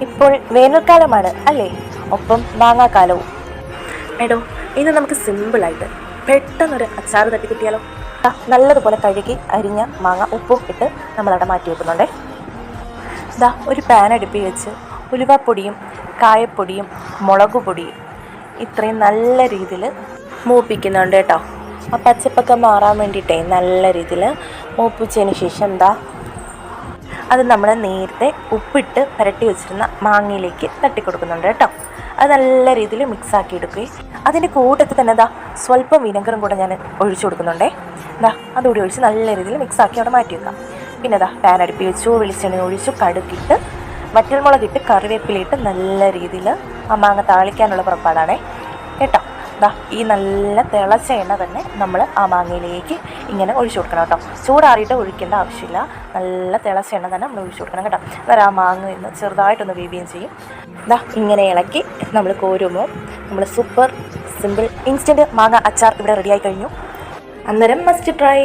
ഇപ്പോൾ വേനൽക്കാലമാണ് അല്ലേ, ഒപ്പം മാങ്ങാക്കാലവും. എടോ, ഇന്ന് നമുക്ക് സിമ്പിളായിട്ട് പെട്ടെന്നൊരു അച്ചാർ തട്ടി കിട്ടിയാലോ? നല്ലതുപോലെ കഴുകി അരിഞ്ഞ മാങ്ങ ഉപ്പും ഇട്ട് നമ്മളവിടെ മാറ്റി വെക്കുന്നുണ്ടേ. ഒരു പാൻ അടുപ്പിൽ വെച്ച് ഉലുവാപ്പൊടിയും കായപ്പൊടിയും മുളക് പൊടിയും ഇത്രയും നല്ല രീതിയിൽ മൂപ്പിക്കുന്നുണ്ട് കേട്ടോ. ആ പച്ചപ്പൊക്കെ മാറാൻ വേണ്ടിയിട്ടേ നല്ല രീതിയിൽ മൂപ്പിച്ചതിന് ശേഷം അത് നമ്മൾ നേരത്തെ ഉപ്പിട്ട് പുരട്ടി വെച്ചിരുന്ന മാങ്ങയിലേക്ക് തട്ടിക്കൊടുക്കുന്നുണ്ട് കേട്ടോ. അത് നല്ല രീതിയിൽ മിക്സാക്കി എടുക്കുകയും അതിൻ്റെ കൂട്ടത്തിൽ തന്നെ സ്വല്പം വിനെഗറും കൂടെ ഞാൻ ഒഴിച്ചു കൊടുക്കുന്നുണ്ടേ. അതുകൂടി ഒഴിച്ച് നല്ല രീതിയിൽ മിക്സാക്കി അവിടെ മാറ്റി വെക്കാം. പിന്നെ പാൻ അടുപ്പി വെച്ചു, വെളിച്ചെണ്ണ ഒഴിച്ചു, കടുകിട്ട് വറ്റൽമുളകിട്ട് കറിവേപ്പിലയിട്ട് നല്ല രീതിയിൽ ആ മാങ്ങ താളിക്കാനുള്ള പുറപ്പാടാണേ കേട്ടോ. ഈ നല്ല തിളച്ച എണ്ണ തന്നെ നമ്മൾ ആ മാങ്ങയിലേക്ക് ഇങ്ങനെ ഒഴിച്ചു കൊടുക്കണം കേട്ടോ. ചൂടാറിയിട്ട് ഒഴിക്കേണ്ട ആവശ്യമില്ല, നല്ല തിളച്ച എണ്ണ തന്നെ നമ്മൾ ഒഴിച്ചു കൊടുക്കണം കേട്ടോ. അന്നേരം ആ മാങ്ങ ഇന്ന് ചെറുതായിട്ടൊന്ന് വേവുകയും ചെയ്യും. ഇങ്ങനെ ഇളക്കി നമ്മൾ കോരുമ്പോൾ നമ്മൾ സൂപ്പർ സിമ്പിൾ ഇൻസ്റ്റൻറ്റ് മാങ്ങ അച്ചാർ ഇവിടെ റെഡിയായി കഴിഞ്ഞു. അന്നേരം മസ്റ്റ് ട്രൈ.